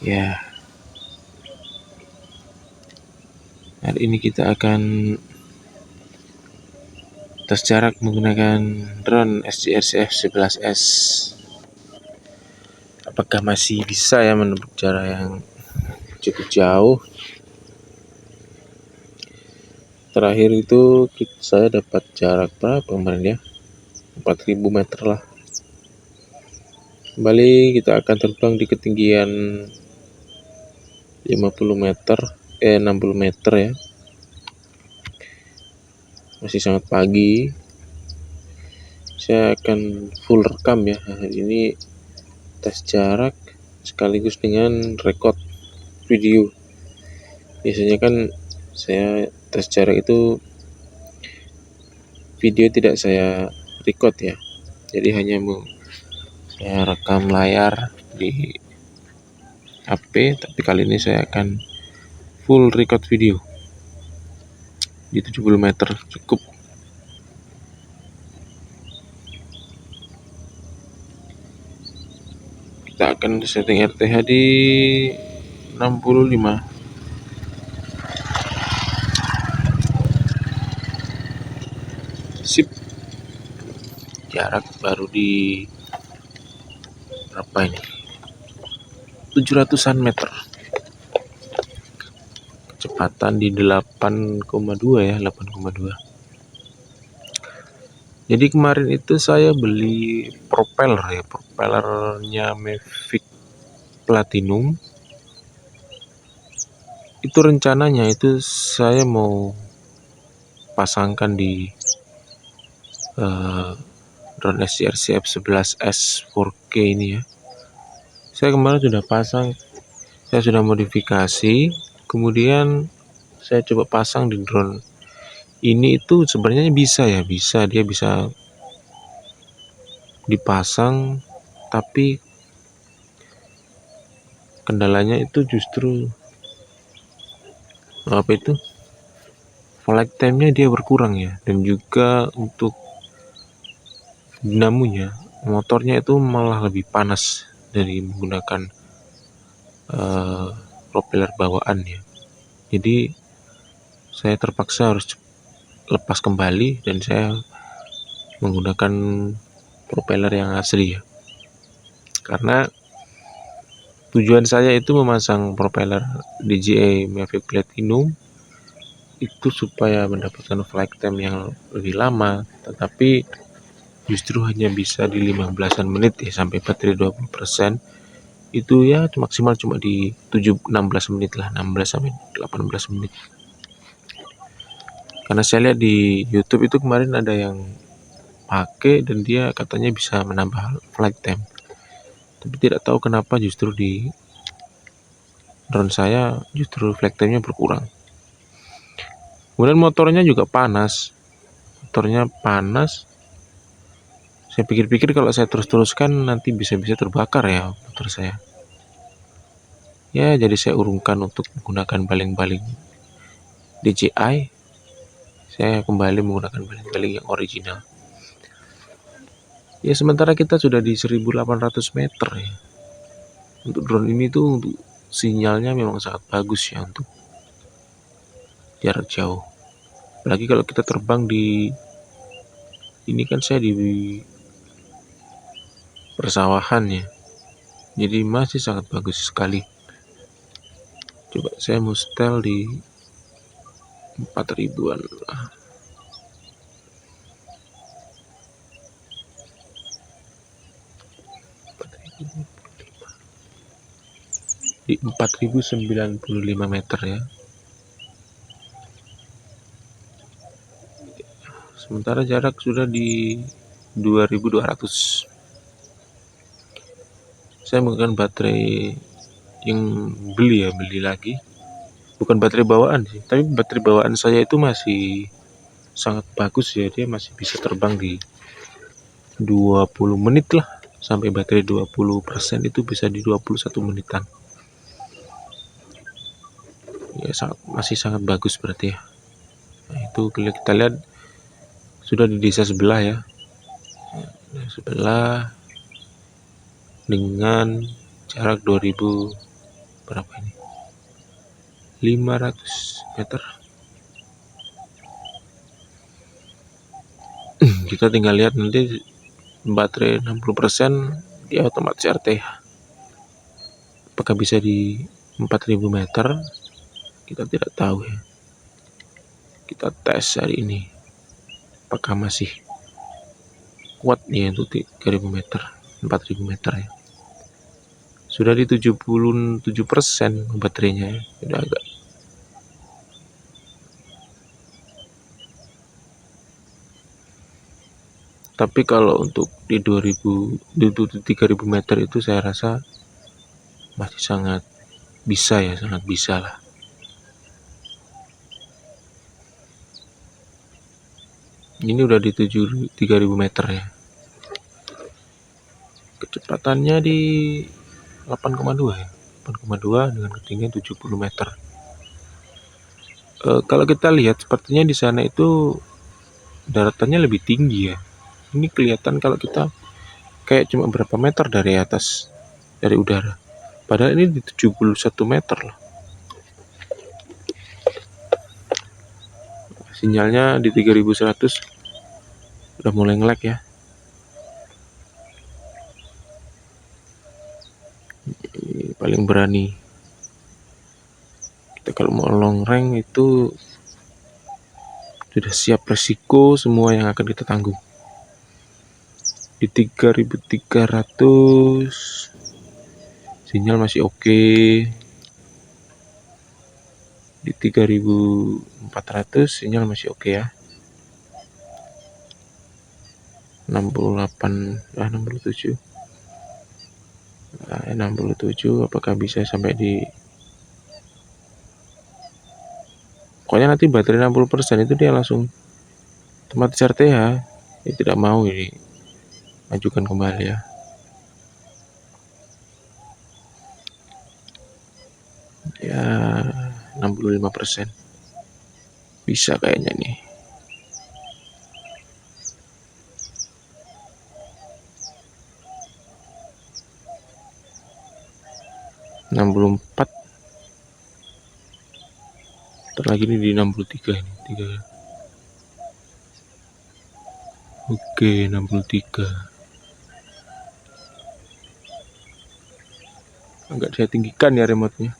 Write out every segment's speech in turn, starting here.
Ya, hari ini kita akan tes jarak menggunakan drone SGRCF 11S. Apakah masih bisa ya menempuh jarak yang cukup jauh? Terakhir itu saya dapat jarak berapa kemarin ya? 4000 meter lah. Kembali kita akan terbang di ketinggian 60 meter, 60 meter ya. Masih sangat pagi. Saya akan full rekam ya. Hari ini tes jarak sekaligus dengan record video. Biasanya kan saya tes jarak itu video tidak saya record ya. Jadi hanya saya rekam layar di HP, tapi kali ini saya akan full record video di 70 meter cukup. Kita akan setting RTH di 65. Sip. Jarak baru di berapa ini? 700-an meter. Kecepatan di 8,2 ya, 8,2. Jadi kemarin itu saya beli propellernya Mavic Platinum. Itu rencananya itu saya mau pasangkan di drone SGRCF 11S 4K ini ya. Saya kemarin sudah pasang, saya sudah modifikasi, kemudian saya coba pasang di drone ini. Itu sebenarnya dia bisa dipasang, tapi kendalanya itu justru flight time-nya dia berkurang ya, dan juga untuk dinamonya, motornya itu malah lebih panas dari menggunakan propeller bawaan ya. Jadi saya terpaksa harus lepas kembali dan saya menggunakan propeller yang asli ya, karena tujuan saya itu memasang propeller DJI Mavic Platinum itu supaya mendapatkan flight time yang lebih lama, tetapi justru hanya bisa di 15-an menit ya, sampai baterai 20%. Itu ya maksimal cuma di 16 menit lah, 16 sampai 18 menit. Karena saya lihat di YouTube itu kemarin ada yang pakai dan dia katanya bisa menambah flight time. Tapi tidak tahu kenapa justru di drone saya justru flight time-nya berkurang. Kemudian motornya juga panas. Saya pikir-pikir kalau saya terus-teruskan nanti bisa-bisa terbakar ya motor saya. Ya, jadi saya urungkan untuk menggunakan baling-baling DJI. Saya kembali menggunakan baling-baling yang original. Ya, sementara kita sudah di 1800 meter ya. Untuk drone ini tuh untuk sinyalnya memang sangat bagus ya untuk jarak jauh. Apalagi kalau kita terbang di ini kan saya di persawahan ya. Jadi masih sangat bagus sekali. Coba saya mau setel di 4000-an lah. Di 4095 meter ya. Sementara jarak sudah di 2200. Saya menggunakan baterai yang beli lagi. Bukan baterai bawaan sih, tapi baterai bawaan saya itu masih sangat bagus ya. Dia masih bisa terbang di 20 menit lah. Sampai baterai 20% itu bisa di 21 menitan. Ya masih sangat bagus berarti ya. Nah, itu kita lihat sudah di desa sebelah ya. Sebelah dengan jarak 2000 berapa ini, 500 meter. Kita tinggal lihat nanti baterai 60% dia otomatis RTH. Apakah bisa di 4000 meter? Kita tidak tahu ya. Kita tes hari ini apakah masih kuat ya untuk 3000 meter, 4000 meter ya. Sudah di 77% baterainya ya. Sudah agak. Tapi kalau untuk di 3000 meter itu saya rasa masih sangat bisa ya, sangat bisa lah. Ini udah di 3000 meter ya. Kecepatannya di 8,2 ya. 8,2 dengan ketinggian 70 meter. Kalau kita lihat sepertinya di sana itu daratannya lebih tinggi ya. Ini kelihatan kalau kita kayak cuma berapa meter dari atas, dari udara. Padahal ini di 71 meter loh. Sinyalnya di 3100 udah mulai nge-lag ya. Ini paling berani. Kita kalau mau long range itu sudah siap resiko semua yang akan kita tanggung. Di 3300 sinyal masih oke. Di 3400 sinyal masih oke ya. 68 67 67 apakah bisa sampai di, pokoknya nanti baterai 60% itu dia langsung otomatis RTH ya, tidak mau ini majukan kembali ya. Ya 65% bisa kayaknya nih. (64) lagi ini di 63 ini 3. Oke 63 agak saya tinggikan ya remote-nya.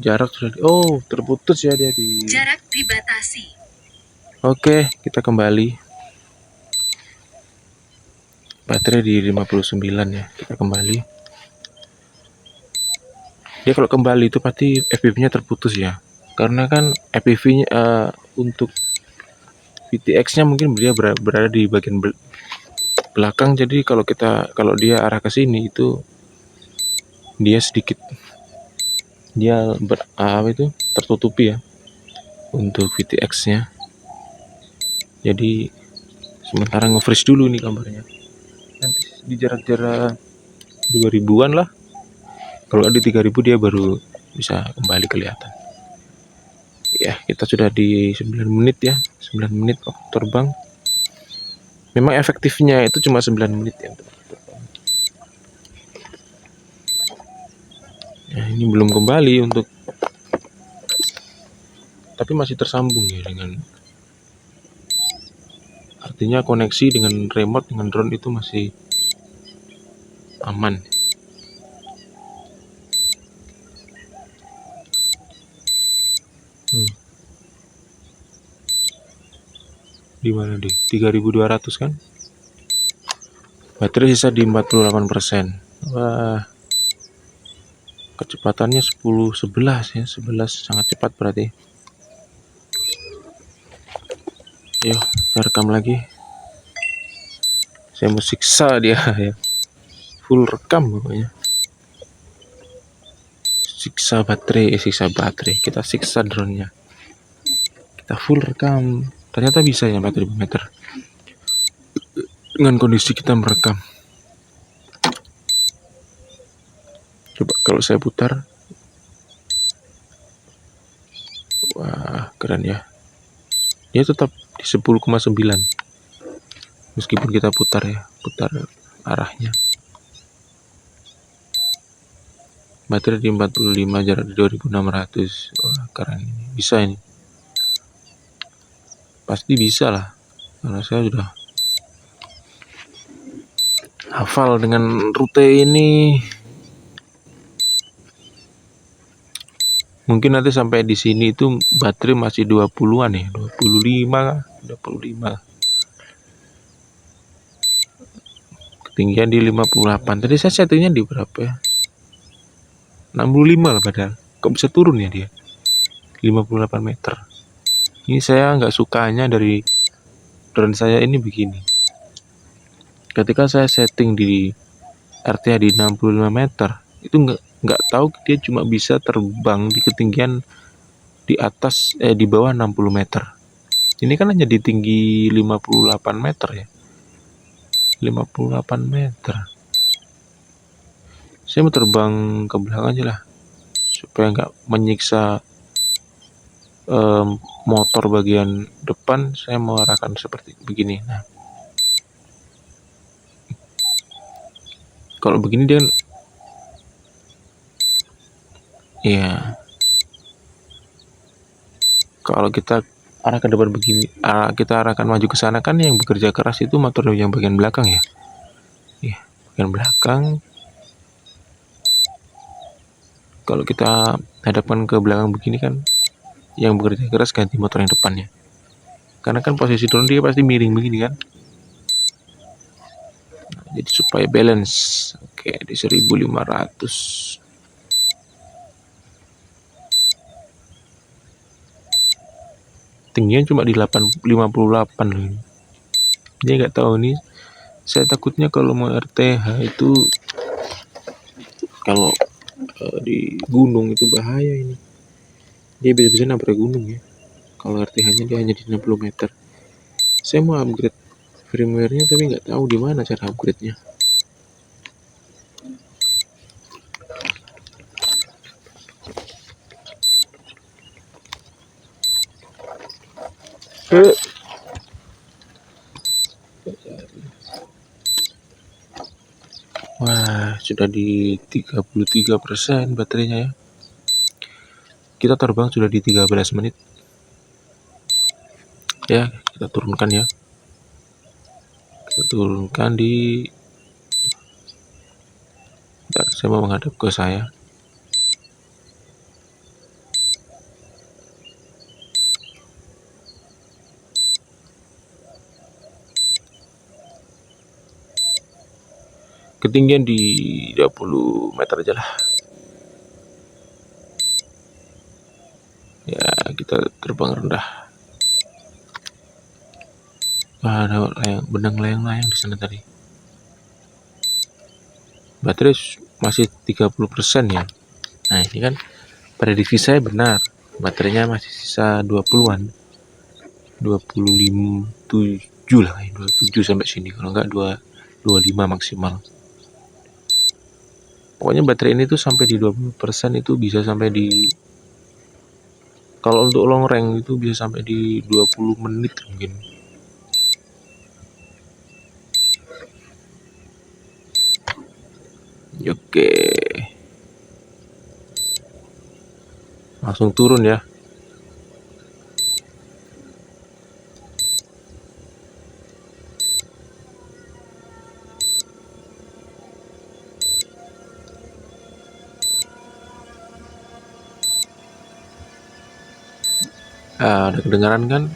Jarak sudah terputus ya dia di jarak dibatasi. Oke, kita kembali. Baterai di 59 ya. Kita kembali. Dia kalau kembali itu pasti FPV-nya terputus ya. Karena kan FPV-nya untuk VTX-nya mungkin dia berada di bagian belakang, jadi kalau dia arah ke sini itu dia sedikit tertutupi ya untuk VTX-nya. Jadi sementara nge-freeze dulu nih gambarnya. Nanti di jarak-jarak 2000-an lah. Kalau di 3000 dia baru bisa kembali kelihatan. Ya, kita sudah di 9 menit ya. 9 menit waktu terbang. Memang efektifnya itu cuma 9 menit ya untuk terbang. Nah, ini belum kembali untuk, tapi masih tersambung ya dengan, artinya koneksi dengan remote dengan drone itu masih aman. Di mana di 3200 kan? Baterai sisa di 48%. Wah. Kecepatannya 10-11 ya, 11 sangat cepat berarti. Yuk, saya rekam lagi. Saya mau siksa dia ya. Full rekam pokoknya. Siksa baterai. Kita siksa drone-nya. kita full rekam, ternyata bisa ya 4000 meter dengan kondisi kita merekam. Coba kalau saya putar, wah keren ya. Dia tetap di 10,9 meskipun kita putar arahnya. Baterai di 45, jarak di 2600. Wah keren, bisa ini, pasti bisa lah, karena saya sudah hafal dengan rute ini. Mungkin nanti sampai di sini itu baterai masih 20-an ya, 25. Ketinggian di 58. Tadi saya settingnya di berapa ya? 65 lah padahal. Kok bisa turun ya dia? 58 meter. Ini saya nggak sukanya dari drone saya ini begini. Ketika saya setting di RTH di 65 meter, itu nggak tahu dia cuma bisa terbang di ketinggian di atas di bawah 60 meter. Ini kan hanya di tinggi 58 meter ya. 58 meter. Saya mau terbang ke belakang aja lah, supaya nggak menyiksa motor bagian depan. Saya mau arahkan seperti begini. Nah, kalau begini dia ya, kalau kita arah ke depan begini, kita arahkan maju ke sana, kan yang bekerja keras itu motor yang bagian belakang ya. Ya, bagian belakang. Kalau kita hadapkan ke belakang begini kan, yang bekerja keras ganti motor yang depannya. Karena kan posisi drone dia pasti miring begini kan. Nah, jadi supaya balance. Oke, di 1500. Tingginya cuma di 58 loh. Dia nggak tahu nih. Saya takutnya kalau mau RTH itu, kalau di gunung itu bahaya ini. Dia bisa-bisa nabrak gunung ya. Kalau RTH-nya dia hanya di 60 meter. Saya mau upgrade firmware-nya tapi nggak tahu di mana cara upgrade-nya. Wah, sudah di 33% baterainya ya. Kita terbang sudah di 13 menit. Ya, kita turunkan ya. Kita turunkan di... Bentar, saya mau menghadap ke saya. Ketinggian di 20 meter aja lah. Ya, kita terbang rendah. Wah, ada benang layang-layang di sana tadi. Baterai masih 30% ya. Nah, ini kan prediksi saya benar. Baterainya masih sisa 20-an. 27 lah, 27 sampai sini. Kalau enggak 25 maksimal. Pokoknya baterai ini tuh sampai di 20% itu bisa sampai di, kalau untuk long range itu bisa sampai di 20 menit mungkin. Oke. Langsung turun ya. Ada kedengaran kan?